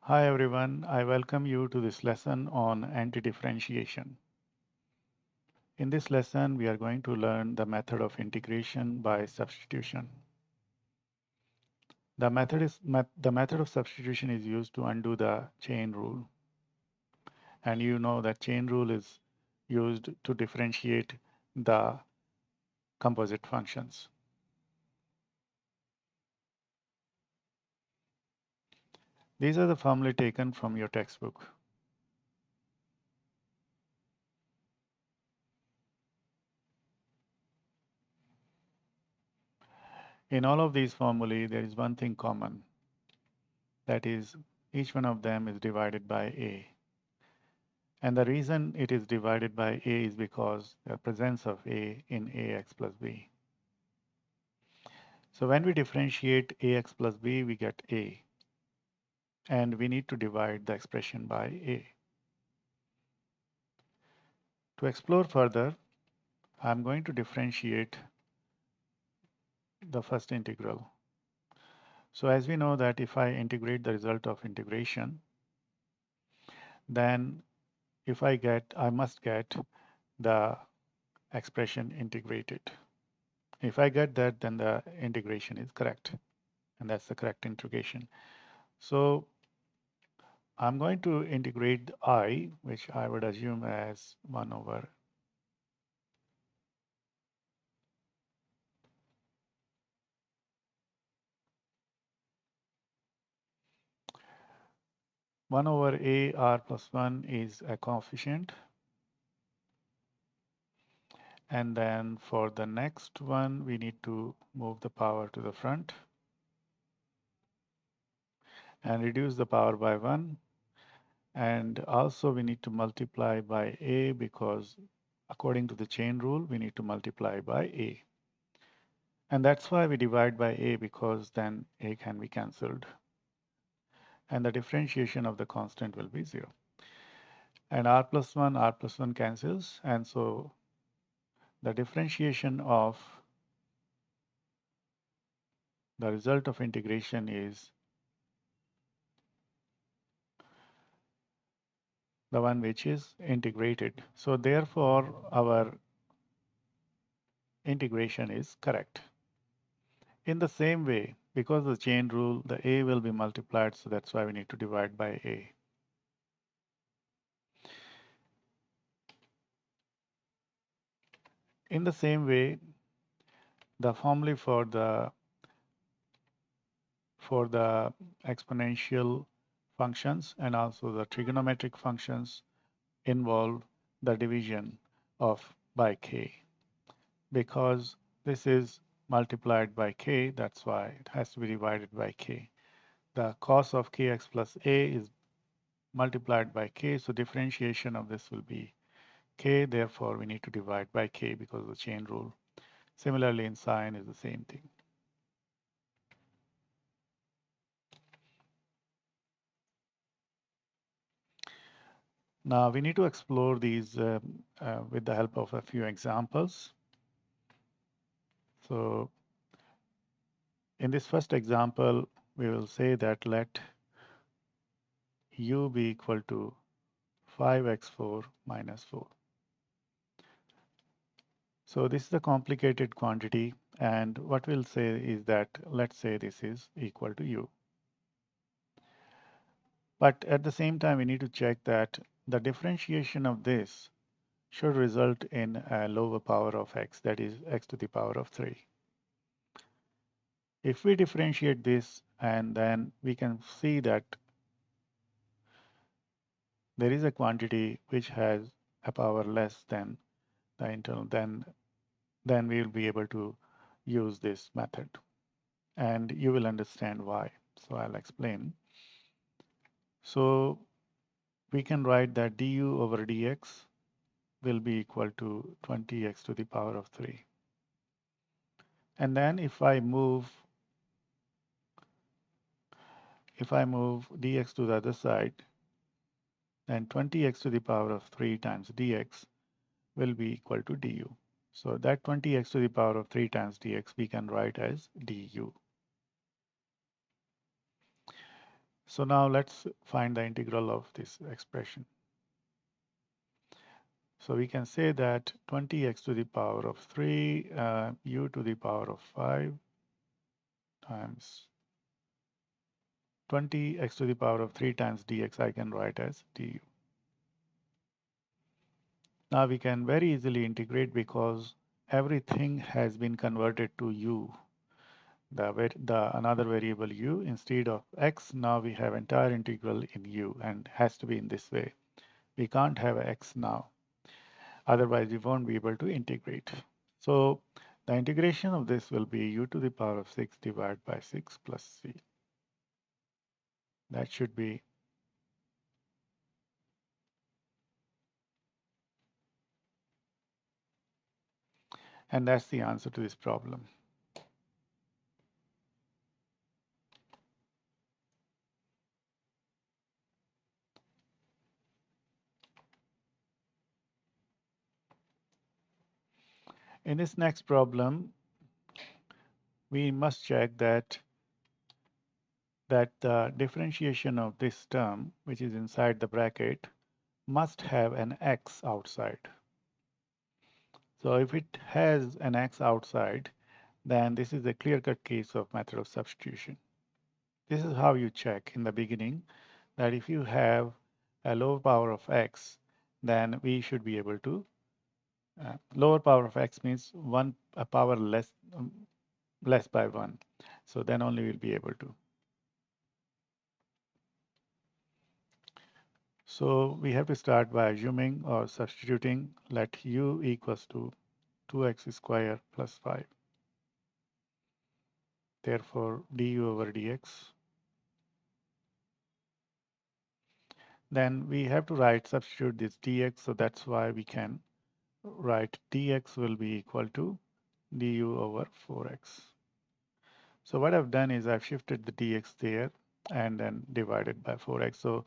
Hi everyone, I welcome you to this lesson on anti-differentiation. In this lesson, we are going to learn the method of integration by substitution. The method of substitution is used to undo the chain rule. And you know that chain rule is used to differentiate the composite functions. These are the formulae taken from your textbook. In all of these formulae, there is one thing common. That is, each one of them is divided by a. And the reason it is divided by a is because the presence of a in ax plus b. So when we differentiate ax plus b, we get a. And we need to divide the expression by a. To explore further, I'm going to differentiate the first integral. So as we know that if I integrate the result of integration, then I must get the expression integrated. If I get that, then the integration is correct. And that's the correct integration. So I'm going to integrate I, which I would assume as 1 over 1 over a r plus 1 is a coefficient. And then for the next one, we need to move the power to the front and reduce the power by 1. And also we need to multiply by a because according to the chain rule, we need to multiply by a. And that's why we divide by a because then a can be cancelled. And the differentiation of the constant will be 0. And r plus 1 cancels. And so the differentiation of the result of integration is the one which is integrated. So therefore, our integration is correct. In the same way, because of the chain rule, the a will be multiplied. So that's why we need to divide by a. In the same way, the formula for the exponential functions and also the trigonometric functions involve the division of by k. Because this is multiplied by k, that's why it has to be divided by k. The cos of kx plus a is multiplied by k, so differentiation of this will be k, therefore we need to divide by k because of the chain rule. Similarly, in sine is the same thing. Now we need to explore these with the help of a few examples. So in this first example, we will say that let u be equal to 5x4 minus 4. So this is a complicated quantity, and what we'll say is that let's say this is equal to u. But at the same time, we need to check that the differentiation of this should result in a lower power of x, that is x to the power of 3. If we differentiate this, and then we can see that there is a quantity which has a power less than the internal, then we will be able to use this method. And you will understand why. So I'll explain. So we can write that du over dx will be equal to 20x to the power of 3. And then if I move dx to the other side, then 20x to the power of 3 times dx will be equal to du. So that 20x to the power of 3 times dx we can write as du. So now let's find the integral of this expression. So we can say that 20x to the power of 3 u to the power of 5 times 20x to the power of 3 times dx I can write as du. Now we can very easily integrate because everything has been converted to u. The another variable u instead of x, now we have entire integral in u and has to be in this way. We can't have x now. Otherwise, we won't be able to integrate. So the integration of this will be u to the power of 6 divided by 6 plus c. That should be, and that's the answer to this problem. In this next problem, we must check that the differentiation of this term, which is inside the bracket, must have an x outside. So if it has an x outside, then this is a clear-cut case of method of substitution. This is how you check in the beginning that if you have a lower power of x, then we should be able to, lower power of x means a power less by 1. So then only we'll be able to. So we have to start by assuming or substituting let u equals to 2x squared plus 5. Therefore, du over dx. Then we have to substitute this dx, so that's why we can write dx will be equal to du over 4x. So what I've done is I've shifted the dx there and then divided by 4x. So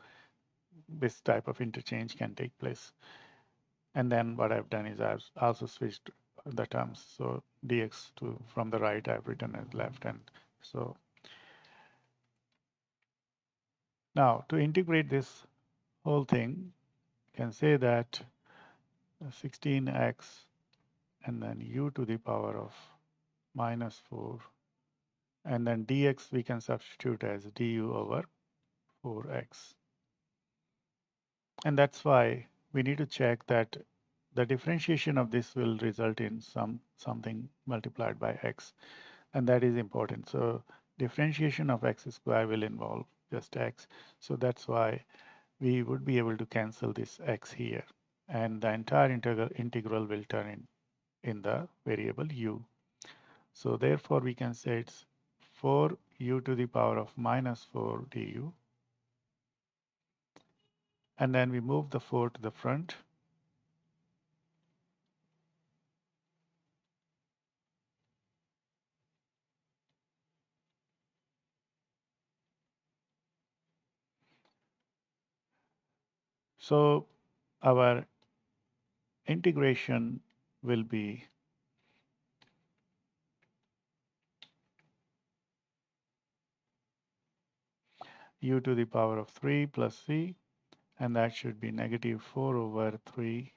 this type of interchange can take place. And then what I've done is I've also switched the terms. So dx from the right I've written as left. And so now to integrate this whole thing, you can say that 16x and then u to the power of minus 4 and then dx we can substitute as du over 4x. And that's why we need to check that the differentiation of this will result in something multiplied by x, and that is important. So differentiation of x squared will involve just x. So that's why we would be able to cancel this x here, and the entire integral will turn in the variable u. So therefore we can say it's 4u to the power of minus 4 du, and then we move the 4 to the front. So our integration will be u to the power of 3 plus c, and that should be negative 4 over 3.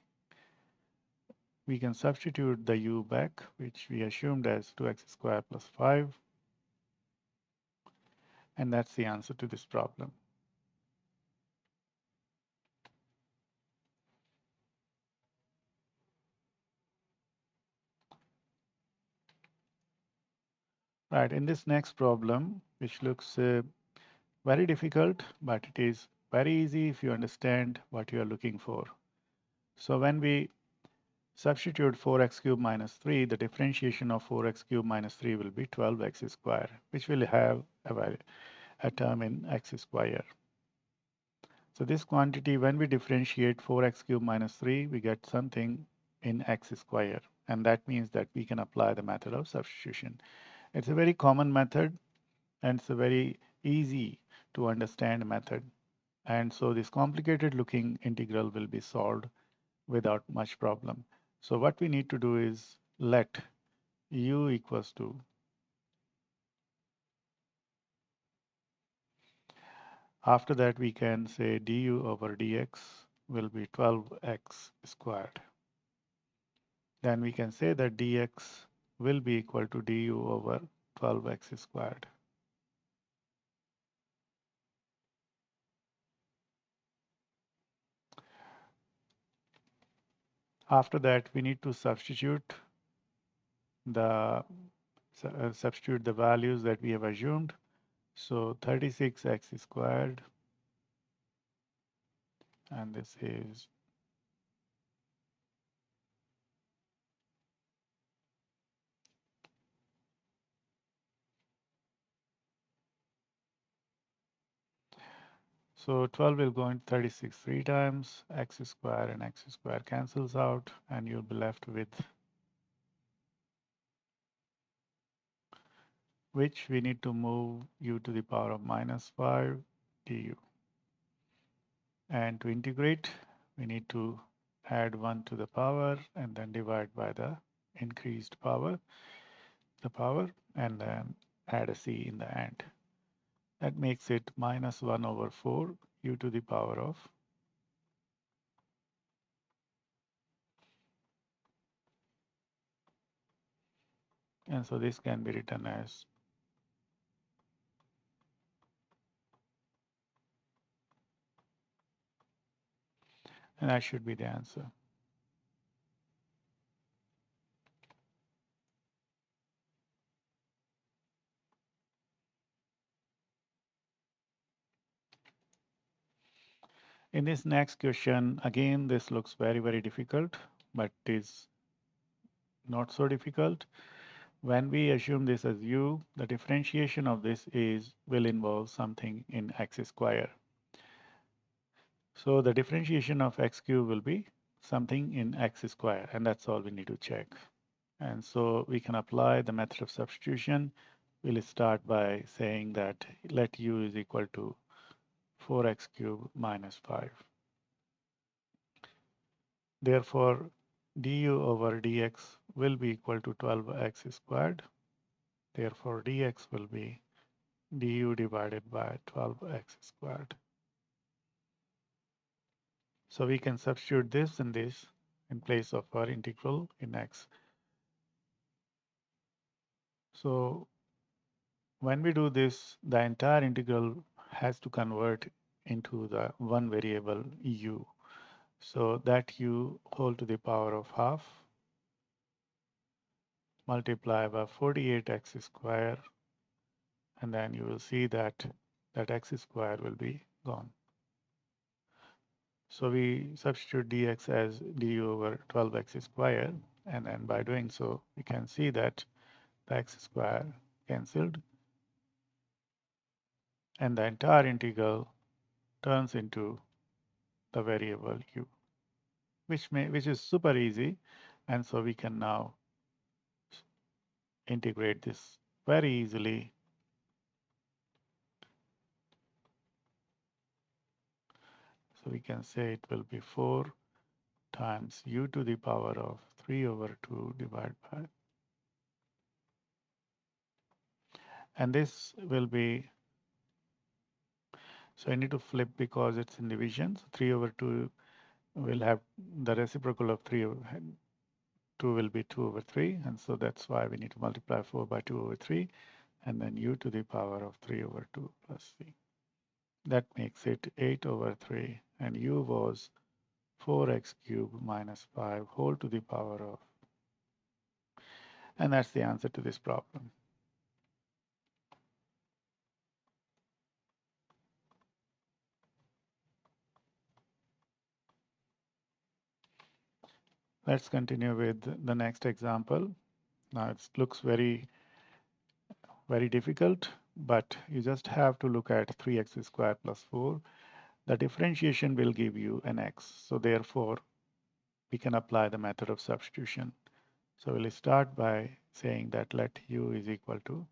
We can substitute the u back, which we assumed as 2x squared plus 5, and that's the answer to this problem. Right, in this next problem, which looks very difficult, but it is very easy if you understand what you are looking for. So when we substitute 4x cubed minus 3, the differentiation of 4x cubed minus 3 will be 12x squared, which will have a term in x squared. So this quantity, when we differentiate 4x cubed minus 3, we get something in x squared. And that means that we can apply the method of substitution. It's a very common method, and it's a very easy to understand method. And so this complicated looking integral will be solved without much problem. So what we need to do is let u equals to After that, we can say du over dx will be 12x squared. Then we can say that dx will be equal to du over 12x squared. After that, we need to substitute the values that we have assumed. So 36x squared, and this is so 12 will go into 36 three times, x squared and x squared cancels out, and you'll be left with which we need to move u to the power of minus 5 du. And to integrate, we need to add 1 to the power and then divide by the increased power, and then add a c in the end. That makes it minus 1 over 4 u to the power of, and so this can be written as, and that should be the answer. In this next question, again, this looks very, very difficult, but is not so difficult. When we assume this as u, the differentiation of this will involve something in x square. So the differentiation of x cube will be something in x square, and that's all we need to check. And so we can apply the method of substitution. We'll start by saying that let u is equal to 4x cubed minus 5. Therefore, du over dx will be equal to 12x squared. Therefore, dx will be du divided by 12x squared. So we can substitute this and this in place of our integral in x. So when we do this, the entire integral has to convert into the one variable u. So that u whole to the power of half multiply by 48x square, and then you will see that x square will be gone. So we substitute dx as du over 12x square, and then by doing so, we can see that the x square cancelled, and the entire integral turns into the variable u, which is super easy, and so we can now integrate this very easily. So we can say it will be 4 times u to the power of 3 over 2 divided by, and this will be, so I need to flip because it's in division. So 3 over 2 will have the reciprocal of 3 over 2 will be 2 over 3, and so that's why we need to multiply 4 by 2 over 3, and then u to the power of 3 over 2 plus c. That makes it 8 over 3, and u was 4x cubed minus 5 whole to the power of, and that's the answer to this problem. Let's continue with the next example. Now it looks very, very difficult, but you just have to look at 3x squared plus 4. The differentiation will give you an x. So therefore, we can apply the method of substitution. So we'll start by saying that let u is equal to,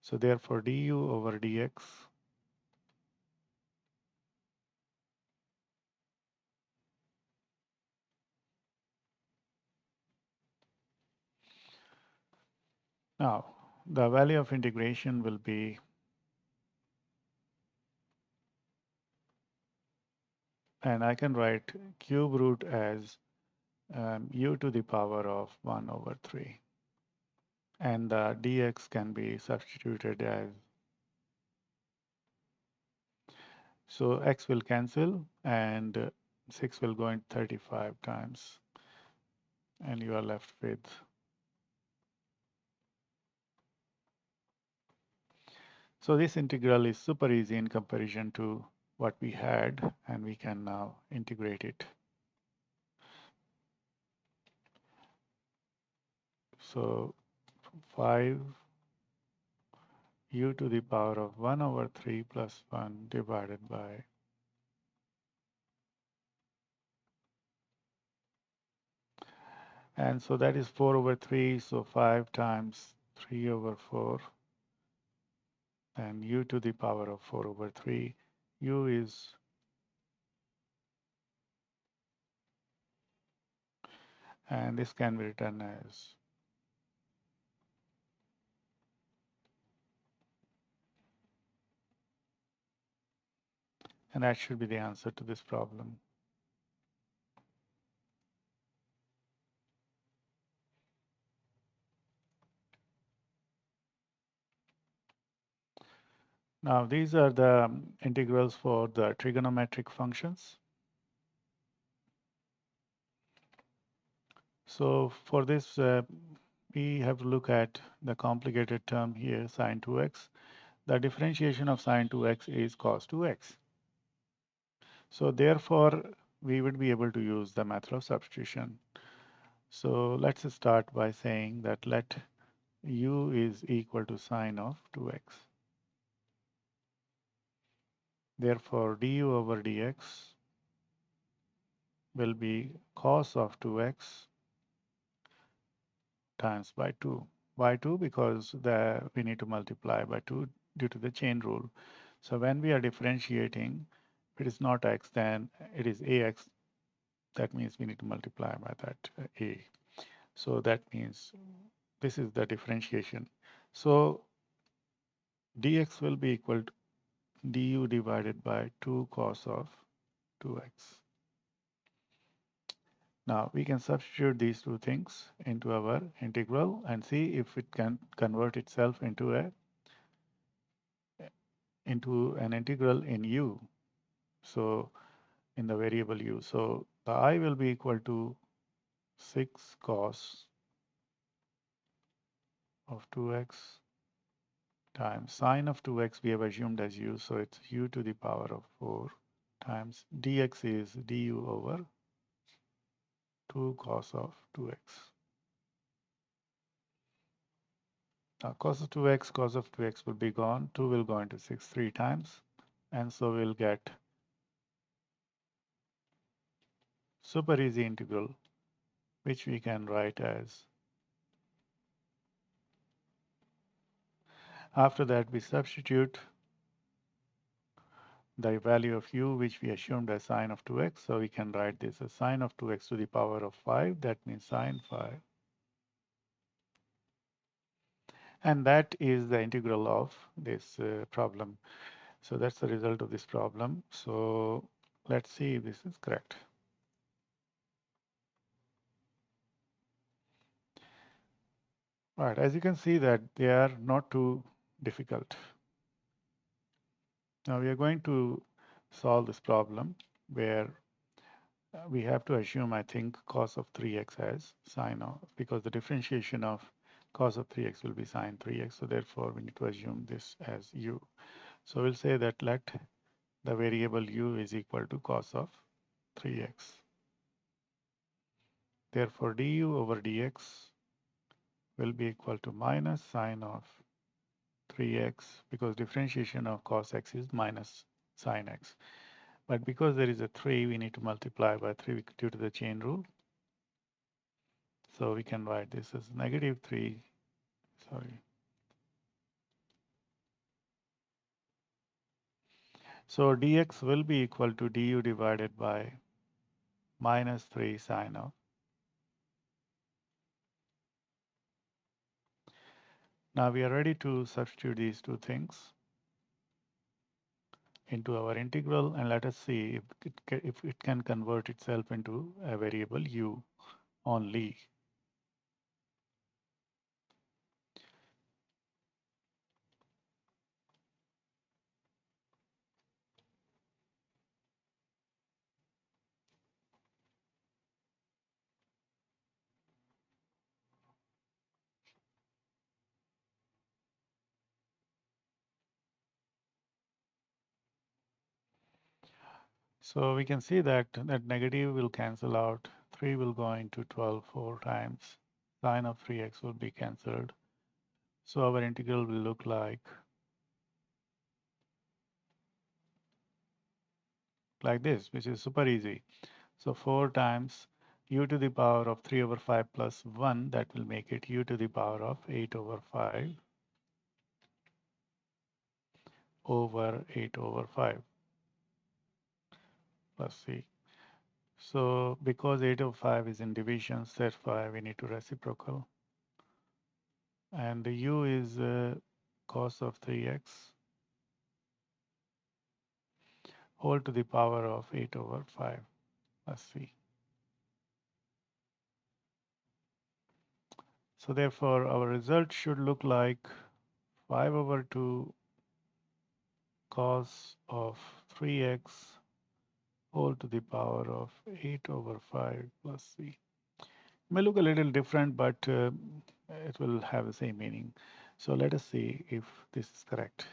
so therefore du over dx now the value of integration will be and I can write cube root as u to the power of 1 over 3. And the dx can be substituted as, so x will cancel and 6 will go in 35 times. And you are left with, so this integral is super easy in comparison to what we had, and we can now integrate it. So 5 u to the power of 1 over 3 plus 1 divided by, and so that is 4 over 3, so 5 times 3 over 4, and u to the power of 4 over 3. U is, and this can be written as, and that should be the answer to this problem. Now these are the integrals for the trigonometric functions. So for this, we have to look at the complicated term here, sine 2x. The differentiation of sine 2x is cos 2x. So therefore, we would be able to use the method of substitution. So let's start by saying that let u is equal to sine of 2x. Therefore, du over dx will be cos of 2x times by 2. Why 2? Because we need to multiply by 2 due to the chain rule. So when we are differentiating, if it is not x, then it is ax. That means we need to multiply by that a. So that means this is the differentiation. So dx will be equal to du divided by 2 cos of 2x. Now we can substitute these two things into our integral and see if it can convert itself into an integral in u. So in the variable u. So the I will be equal to 6 cos of 2x times sine of 2x we have assumed as u. So it's u to the power of 4 times dx is du over 2 cos of 2x. Now cos of 2x will be gone. 2 will go into 6 3 times. And so we'll get super easy integral, which we can write as, after that we substitute the value of u, which we assumed as sine of 2x. So we can write this as sine of 2x to the power of 5. That means sine 5. And that is the integral of this problem. So that's the result of this problem. So let's see if this is correct. All right, as you can see that they are not too difficult. Now we are going to solve this problem where we have to assume, I think, cos of 3x as sine of, because the differentiation of cos of 3x will be sine 3x. So therefore, we need to assume this as u. So we'll say that let the variable u is equal to cos of 3x. Therefore, du over dx will be equal to minus sine of 3x, because differentiation of cos x is minus sine x. But because there is a 3, we need to multiply by 3 due to the chain rule. So we can write this as negative 3, sorry. So dx will be equal to du divided by minus 3 sine of. Now we are ready to substitute these two things into our integral, and let us see if it can convert itself into a variable u only. So we can see that that negative will cancel out. 3 will go into 12 4 times. Sine of 3x will be cancelled. So our integral will look like this, which is super easy. So 4 times u to the power of 3 over 5 plus 1, that will make it u to the power of 8 over 5 over 8 over 5 plus c. So because 8 over 5 is in divisions, that's why we need to reciprocal. And the u is cos of 3x whole to the power of 8 over 5 plus c. So therefore, our result should look like 5 over 2 cos of 3x whole to the power of 8 over 5 plus c. It may look a little different, but it will have the same meaning. So let us see if this is correct.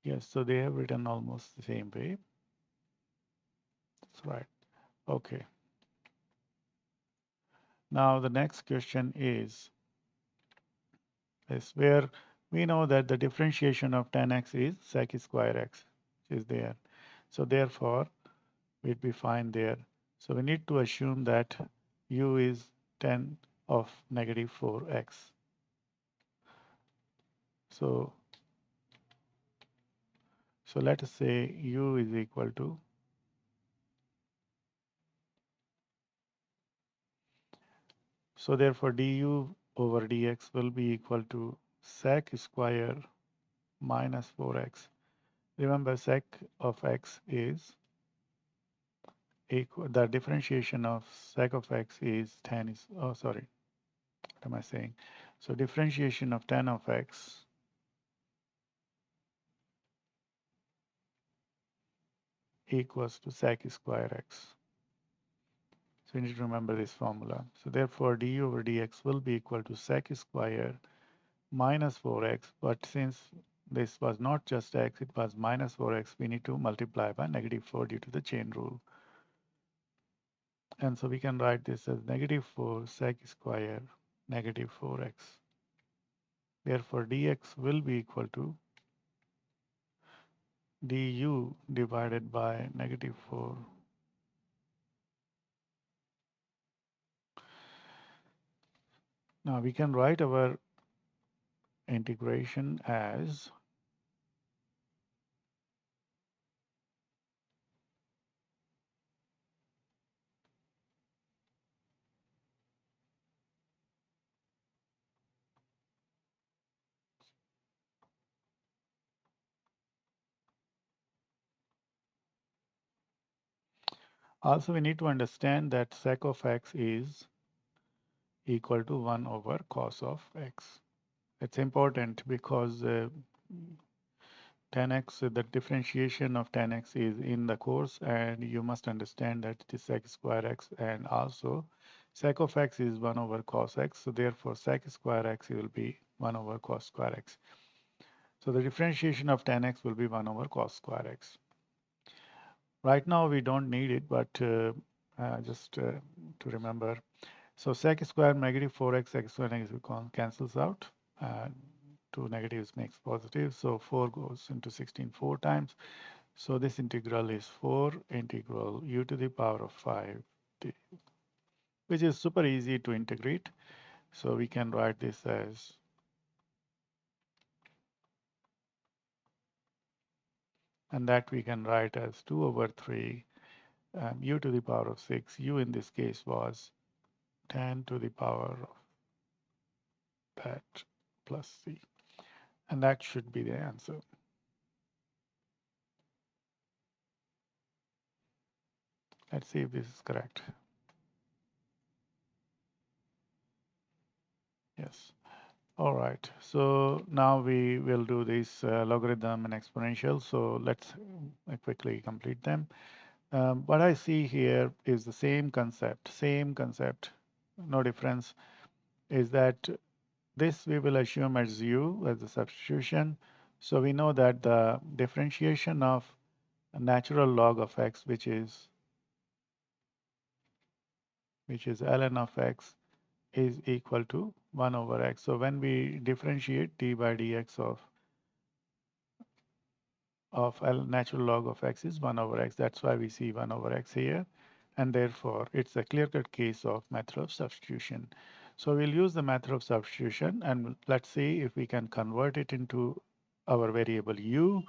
Yes, so they have written almost the same way. That's right. Okay. Now the next question is where we know that the differentiation of tan x is sec square x, which is there. So therefore, we'd be fine there. So we need to assume that u is tan of negative 4x. So, so let us say u is equal to, so therefore du over dx will be equal to sec square minus 4x. Remember, sec of x is equal, the differentiation of sec of x is tan is, oh sorry, what am I saying? So differentiation of tan of x equals to sec square x. So you need to remember this formula. So therefore, du over dx will be equal to sec square minus 4x. But since this was not just x, it was minus 4x, we need to multiply by negative 4 due to the chain rule. And so we can write this as negative 4 sec square negative 4x. Therefore, dx will be equal to du divided by negative 4. Now we can write our integration as also we need to understand that sec of x is equal to 1 over cos of x. It's important because tan x, the differentiation of tan x is in the course, and you must understand that it is sec square x, and also sec of x is 1 over cos x. So therefore, sec square x will be 1 over cos square x. So the differentiation of tan x will be 1 over cos square x. Right now, we don't need it, but just to remember. So sec square negative 4x, sec square negative cancels out. Uh, 2 negatives makes positive. So 4 goes into 16 4 times. So this integral is 4 integral u to the power of 5, which is super easy to integrate. So we can write this as, and that we can write as 2 over 3 u to the power of 6. U in this case was 10 to the power of that plus c. And that should be the answer. Let's see if this is correct. Yes. All right. So now we will do this logarithm and exponential. So let's quickly complete them. What I see here is the same concept, no difference, is that this we will assume as u as the substitution. So we know that the differentiation of a natural log of x, which is ln of x, is equal to 1 over x. So when we differentiate d by dx of natural log of x is 1 over x. That's why we see 1 over x here. And therefore, it's a clear-cut case of method of substitution. So we'll use the method of substitution, and let's see if we can convert it into our variable u,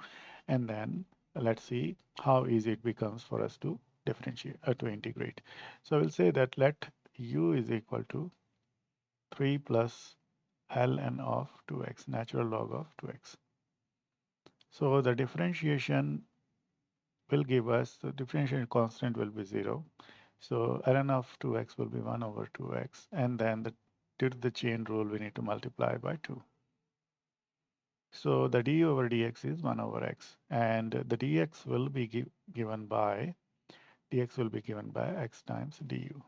and then let's see how easy it becomes for us to differentiate to integrate. So we'll say that let u is equal to 3 plus ln of 2x, natural log of 2x. So the differentiation will give us the differential constant will be 0. So ln of 2x will be 1 over 2x. And then due to the chain rule, we need to multiply by 2. So the du over dx is 1 over x. And the dx will be given by x times du.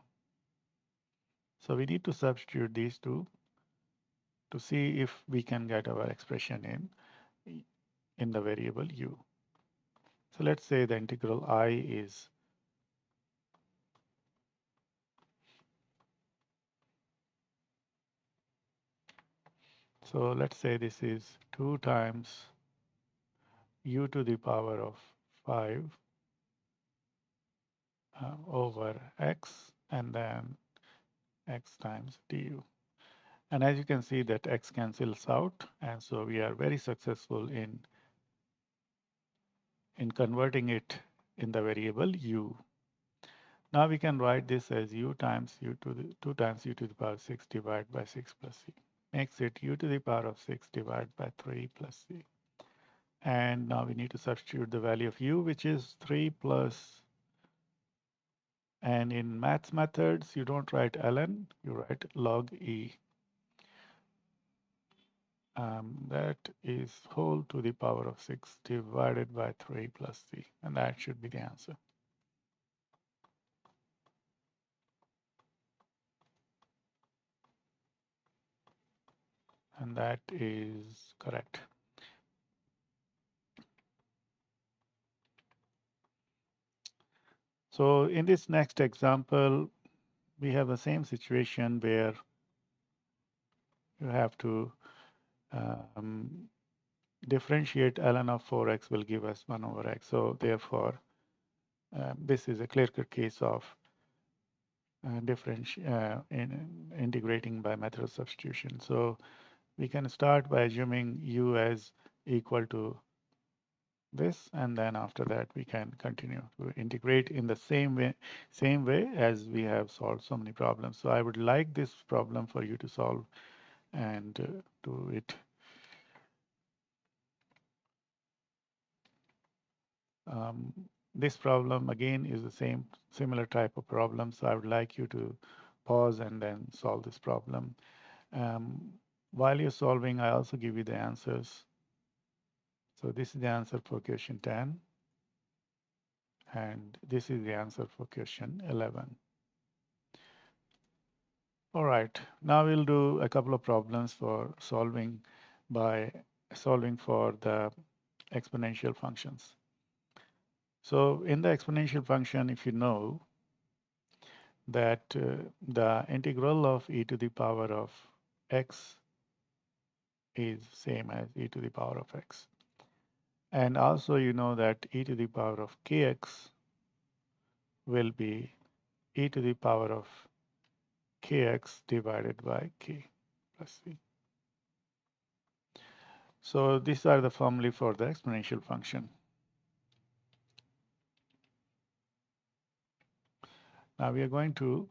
So we need to substitute these two to see if we can get our expression in the variable u. So let's say the integral I is so let's say this is 2 times u to the power of 5 over x and then x times du. And as you can see that x cancels out, and so we are very successful in converting it in the variable u. Now we can write this as u times u to the 2 times u to the power 6 divided by 6 plus c. Makes it u to the power of 6 divided by 3 plus c. And now we need to substitute the value of u, which is 3 plus, and in maths methods, you don't write ln, you write log e. That is whole to the power of 6 divided by 3 plus c, and that should be the answer. And that is correct. So in this next example, we have the same situation where you have to differentiate ln of 4x will give us 1 over x. So therefore, this is a clear-cut case of integrating by method of substitution. So we can start by assuming u as equal to this, and then after that we can continue to integrate in the same way as we have solved so many problems. So I would like this problem for you to solve and do it. This problem again is the similar type of problem. So I would like you to pause and then solve this problem. While you're solving, I also give you the answers. So this is the answer for question 10. And this is the answer for question 11. All right, now we'll do a couple of problems for solving for the exponential functions. So in the exponential function, if you know that the integral of e to the power of x is same as e to the power of x. And also you know that e to the power of kx will be e to the power of kx divided by k plus c. So these are the formulae for the exponential function. Now we are going to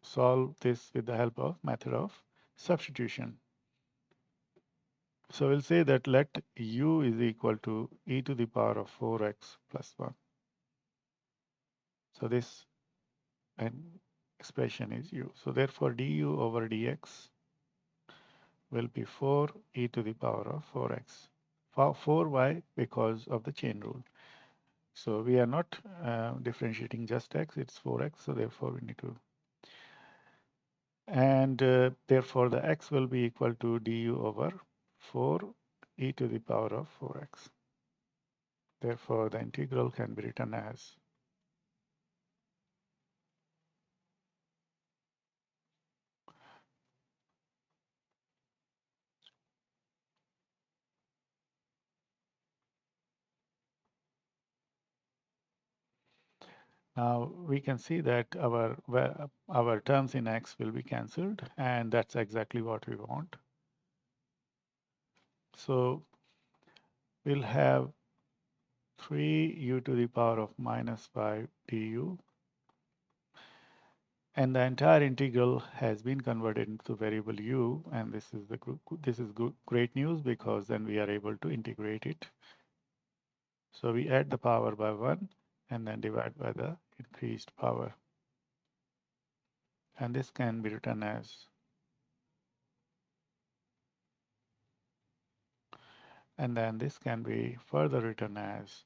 solve this with the help of method of Substitution. So we'll say that let u is equal to e to the power of 4x plus 1. So this expression is u. So therefore du over dx will be 4 e to the power of 4x. 4y because of the chain rule. So we are not differentiating just x, it's 4x. So therefore we need to, and therefore the x will be equal to du over 4 e to the power of 4x. Therefore the integral can be written as now we can see that our terms in x will be cancelled, and that's exactly what we want. So we'll have 3u to the power of minus 5 du, and the entire integral has been converted into variable u, and this is great news because then we are able to integrate it. So we add the power by 1 and then divide by the increased power, and this can be written as, and then this can be further written as,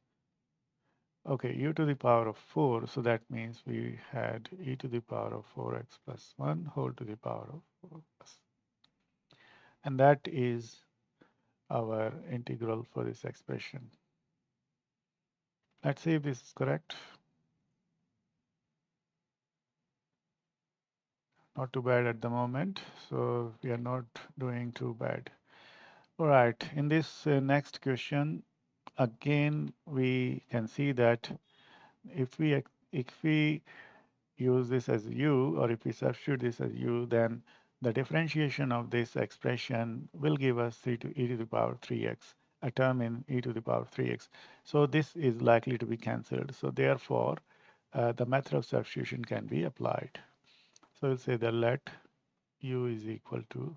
okay, u to the power of 4, so that means we had e to the power of 4x plus 1 whole to the power of 4 plus, and that is our integral for this expression. Let's see if this is correct. Not too bad at the moment, so we are not doing too bad. All right, in this next question, again, we can see that if we use this as u, or if we substitute this as u, then the differentiation of this expression will give us 3 to e to the power 3x, a term in e to the power 3x. So this is likely to be cancelled. So therefore, the method of substitution can be applied. So we'll say that let u is equal to,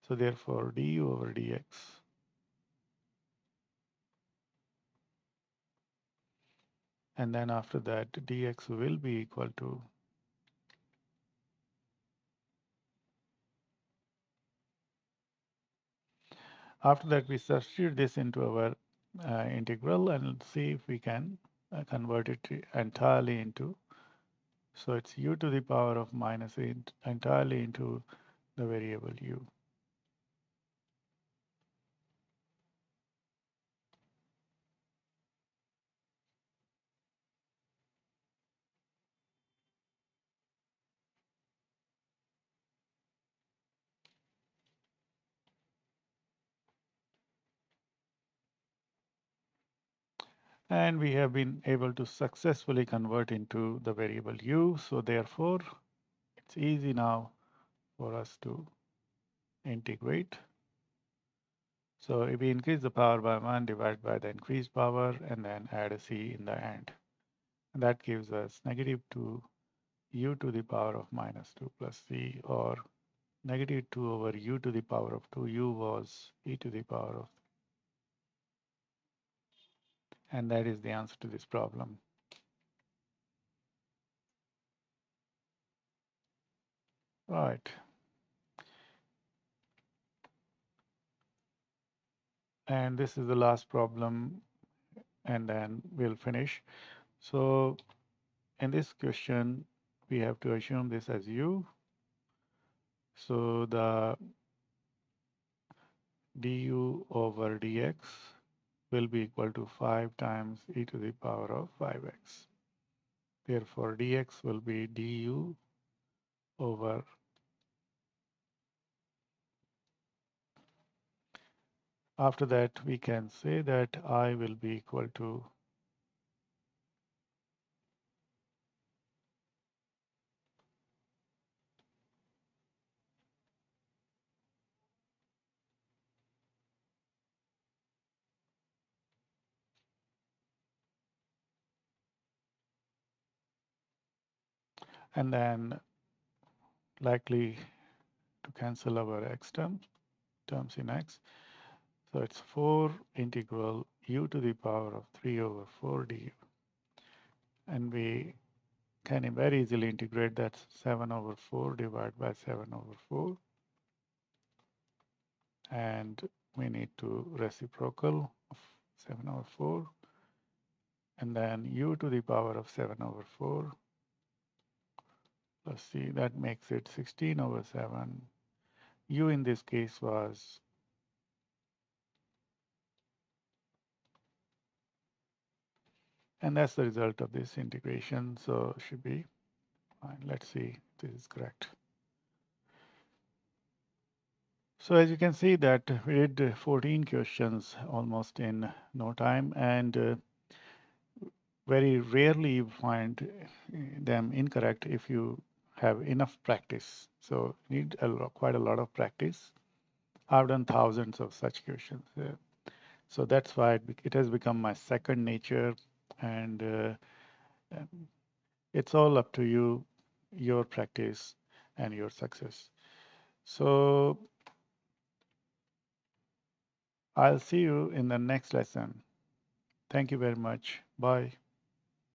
so therefore du over dx, and then after that dx will be equal to, after that we substitute this into our integral and see if we can convert it entirely into, so it's u to the power of minus 8 entirely into the variable u. And we have been able to successfully convert into the variable u. So therefore, it's easy now for us to integrate. So if we increase the power by 1, divide by the increased power, and then add a c in the end. And that gives us negative 2 u to the power of minus 2 plus c, or negative 2 over u to the power of 2. U was e to the power of, and that is the answer to this problem. Right. And this is the last problem, and then we'll finish. So in this question, we have to assume this as u. So the du over dx will be equal to 5 times e to the power of 5x. Therefore, dx will be du over, after that we can say that I will be equal to, and then likely to cancel our x terms in x. So it's 4 integral u to the power of 3 over 4 du. And we can very easily integrate that 7 over 4 divided by 7 over 4. And we need to reciprocal of 7 over 4. And then u to the power of 7 over 4 plus c, that makes it 16 over 7. U in this case was and that's the result of this integration. So it should be fine. Let's see if this is correct. So as you can see that we did 14 questions almost in no time, and very rarely you find them incorrect if you have enough practice. So you need quite a lot of practice. I've done thousands of such questions. So that's why it has become my second nature, and it's all up to you, your practice and your success. So I'll see you in the next lesson. Thank you very much. Bye.